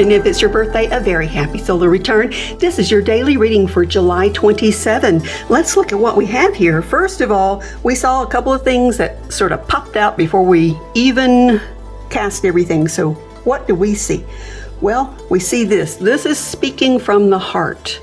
And if it's your birthday, a very happy solar return. This is your daily reading for July 27. Let's look at what we have here. First of all, we saw a couple of things that sort of popped out before we even cast everything. So what do we see? Well, we see this. This is speaking from the heart.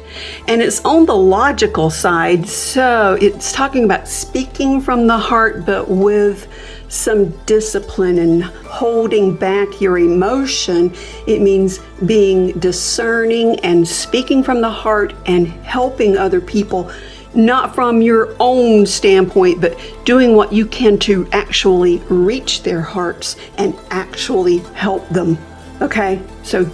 And it's on the logical side. So it's talking about speaking from the heart, but with some discipline and holding back your emotion. It means being discerning and speaking from the heart and helping other people, not from your own standpoint, but doing what you can to actually reach their hearts and actually help them. Okay, so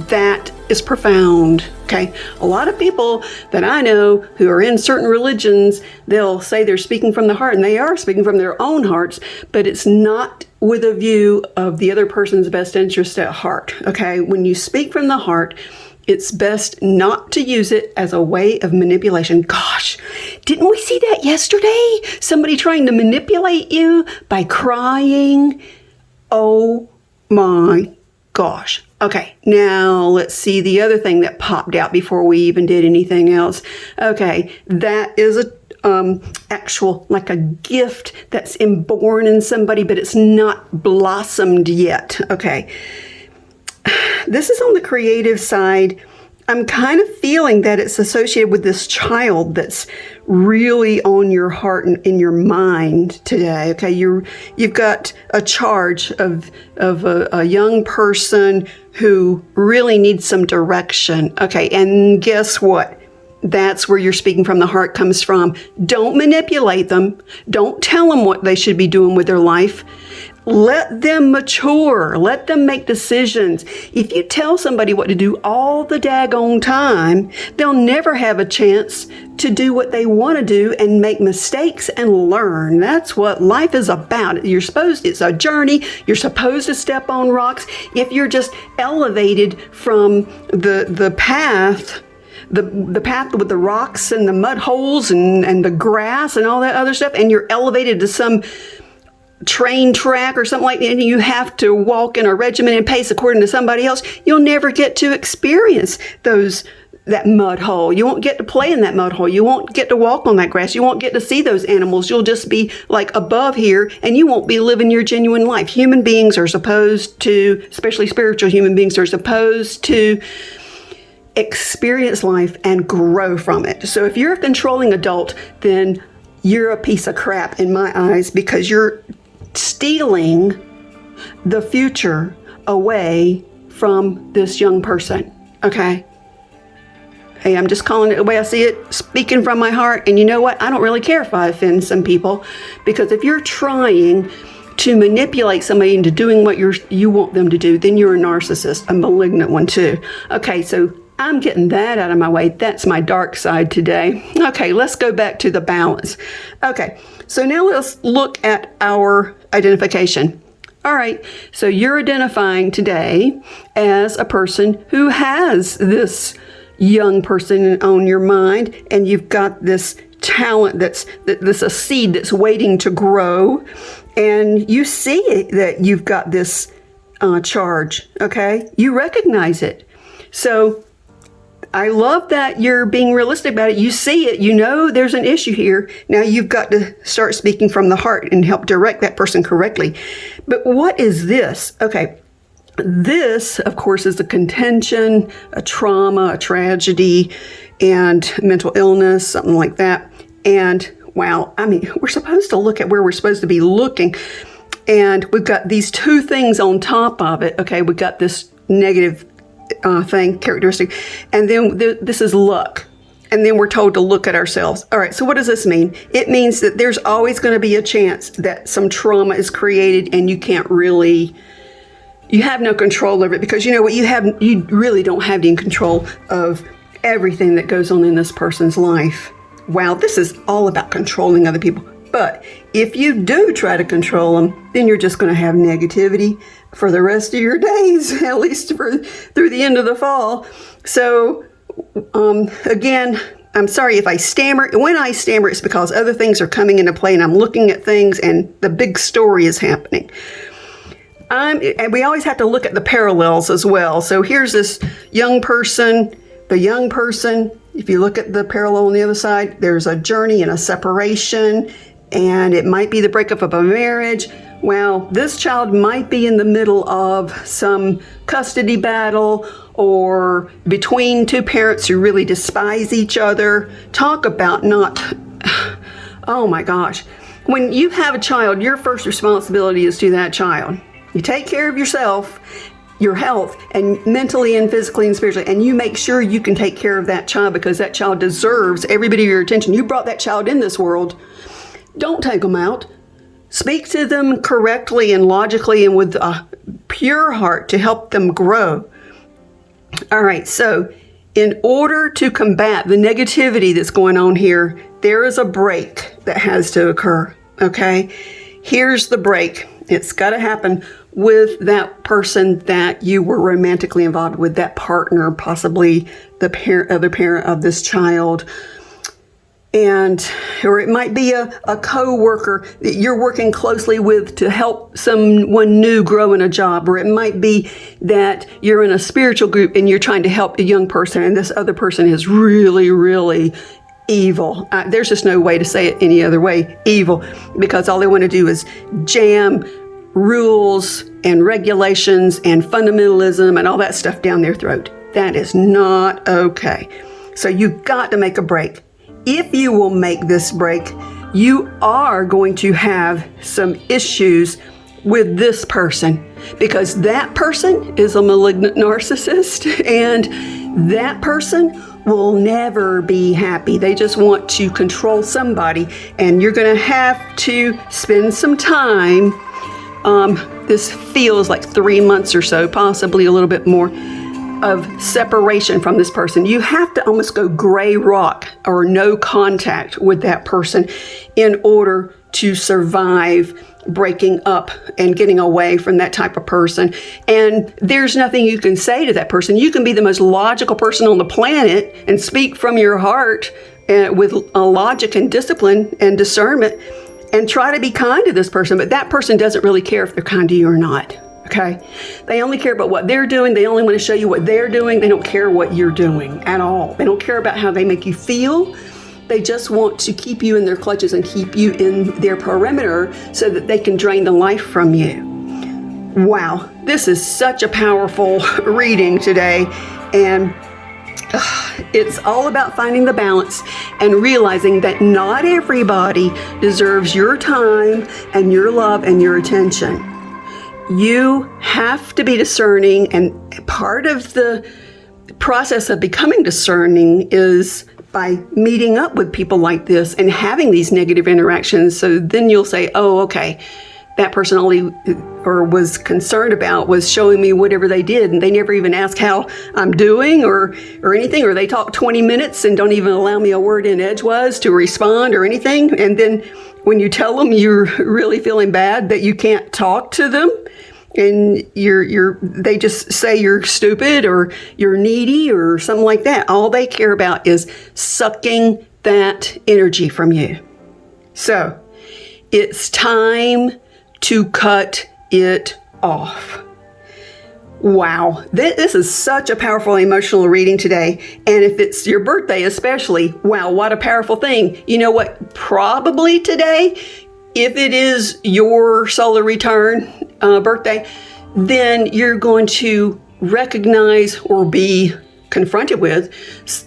that is profound. Okay, a lot of people that I know who are in certain religions, they'll say they're speaking from the heart, and they are speaking from their own hearts, but it's not with a view of the other person's best interest at heart. Okay, when you speak from the heart, it's best not to use it as a way of manipulation. Gosh, didn't we see that yesterday? Somebody trying to manipulate you by crying. Oh my gosh. Okay, now let's see the other thing that popped out before we even did anything else. Okay, that is a actual, like a gift that's inborn in somebody, but it's not blossomed yet. Okay, this is on the creative side. I'm kind of feeling that it's associated with this child that's really on your heart and in your mind today. Okay, you've got a charge of a young person who really needs some direction. Okay, and guess what? That's where your speaking from the heart comes from. Don't manipulate them. Don't tell them what they should be doing with their life. Let them mature. Let them make decisions. If you tell somebody what to do all the daggone time, they'll never have a chance to do what they want to do and make mistakes and learn. That's what life is about. It's a journey. You're supposed to step on rocks. If you're just elevated from the path, the path with the rocks and the mud holes and the grass and all that other stuff, and you're elevated to some train track or something like that, and you have to walk in a regimented pace according to somebody else, you'll never get to experience that mud hole. You won't get to play in that mud hole. You won't get to walk on that grass. You won't get to see those animals. You'll just be like above here, and you won't be living your genuine life. Human beings are supposed to, especially spiritual human beings, are supposed to experience life and grow from it. So if you're a controlling adult, then you're a piece of crap in my eyes, because you're stealing the future away from this young person. Okay? Hey, I'm just calling it the way I see it, speaking from my heart. And you know what? I don't really care if I offend some people, because if you're trying to manipulate somebody into doing what you want them to do, then you're a narcissist, a malignant one too. Okay, so I'm getting that out of my way. That's my dark side today. Okay, let's go back to the balance. Okay, so now let's look at our identification. All right, so you're identifying today as a person who has this young person on your mind, and you've got this talent that's a seed that's waiting to grow, and you see it, that you've got this charge. Okay, you recognize it. So I love that you're being realistic about it. You see it. You know there's an issue here. Now you've got to start speaking from the heart and help direct that person correctly. But what is this? Okay, this, of course, is a contention, a trauma, a tragedy, and mental illness, something like that. And wow, I mean, we're supposed to look at where we're supposed to be looking. And we've got these two things on top of it. Okay, we've got this negative characteristic, and then this is luck, and then we're told to look at ourselves. All right, so what does this mean? It means that there's always going to be a chance that some trauma is created, and you have no control over it, because you know what, you really don't have any control of everything that goes on in this person's life. Wow, this is all about controlling other people. But if you do try to control them, then you're just going to have negativity for the rest of your days, at least through the end of the fall. So, again, I'm sorry if I stammer. When I stammer, it's because other things are coming into play, and I'm looking at things, and the big story is happening. And we always have to look at the parallels as well. So here's this young person, if you look at the parallel on the other side, there's a journey and a separation, and it might be the breakup of a marriage. Well, this child might be in the middle of some custody battle or between two parents who really despise each other. Talk about oh my gosh. When you have a child, your first responsibility is to that child. You take care of yourself, your health, and mentally and physically and spiritually, and you make sure you can take care of that child because that child deserves every bit of your attention. You brought that child in this world. Don't take them out. Speak to them correctly and logically and with a pure heart to help them grow. All right, so in order to combat the negativity that's going on here, there is a break that has to occur, okay? Here's the break. It's got to happen with that person that you were romantically involved with, that partner, possibly the other parent of this child. Or it might be a co-worker that you're working closely with to help someone new grow in a job. Or it might be that you're in a spiritual group and you're trying to help a young person and this other person is really, really evil. There's just no way to say it any other way, evil, because all they want to do is jam rules and regulations and fundamentalism and all that stuff down their throat. That is not okay. So you've got to make a break. If you will make this break, you are going to have some issues with this person because that person is a malignant narcissist and that person will never be happy. They just want to control somebody, and you're going to have to spend some time. This feels like 3 months or so, possibly a little bit more, of separation from this person. You have to almost go gray rock or no contact with that person in order to survive breaking up and getting away from that type of person. And there's nothing you can say to that person. You can be the most logical person on the planet and speak from your heart with logic and discipline and discernment and try to be kind to this person, but that person doesn't really care if they're kind to you or not. Okay? They only care about what they're doing. They only want to show you what they're doing. They don't care what you're doing at all. They don't care about how they make you feel. They just want to keep you in their clutches and keep you in their perimeter so that they can drain the life from you. Wow, this is such a powerful reading today. And it's all about finding the balance and realizing that not everybody deserves your time and your love and your attention. You have to be discerning, and part of the process of becoming discerning is by meeting up with people like this and having these negative interactions. So then you'll say, oh, okay, that person only or was concerned about was showing me whatever they did, and they never even ask how I'm doing or anything, or they talk 20 minutes and don't even allow me a word in edgewise to respond or anything. And then when you tell them you're really feeling bad that you can't talk to them, and they just say you're stupid or you're needy or something like that. All they care about is sucking that energy from you. So it's time to cut it off. Wow, this is such a powerful emotional reading today. And if it's your birthday especially, wow, what a powerful thing. You know what? Probably today, if it is your solar return birthday, then you're going to recognize or be confronted with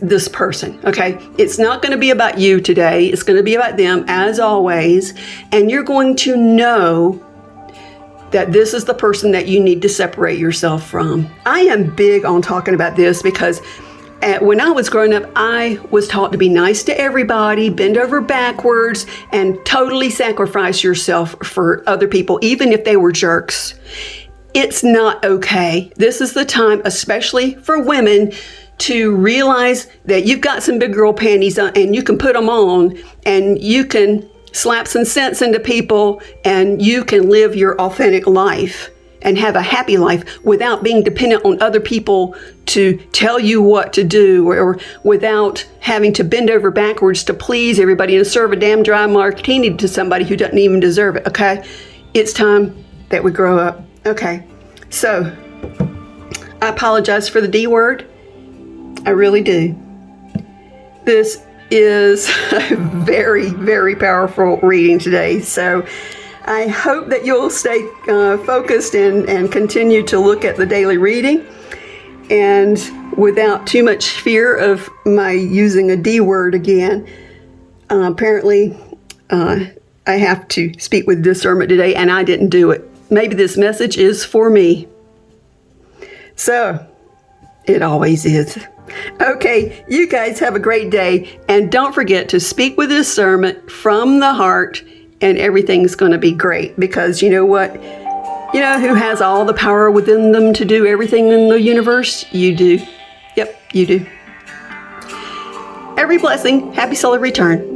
this person, okay? It's not going to be about you today. It's going to be about them, as always. And you're going to know that this is the person that you need to separate yourself from. I am big on talking about this because when I was growing up, I was taught to be nice to everybody, bend over backwards, and totally sacrifice yourself for other people, even if they were jerks. It's not okay. This is the time, especially for women, to realize that you've got some big girl panties on and you can put them on and you can slap some sense into people and you can live your authentic life and have a happy life without being dependent on other people to tell you what to do, or without having to bend over backwards to please everybody and serve a damn dry martini to somebody who doesn't even deserve it, okay? It's time that we grow up. Okay, so I apologize for the D word. I really do. This is a very, very powerful reading today. So I hope that you'll stay focused and continue to look at the daily reading, and without too much fear of my using a D word again. Apparently, I have to speak with discernment today, and I didn't do it. Maybe this message is for me. So, it always is. Okay, you guys have a great day, and don't forget to speak with discernment from the heart, and everything's going to be great, because you know what? You know who has all the power within them to do everything in the universe? You do. Yep, you do. Every blessing. Happy solar return.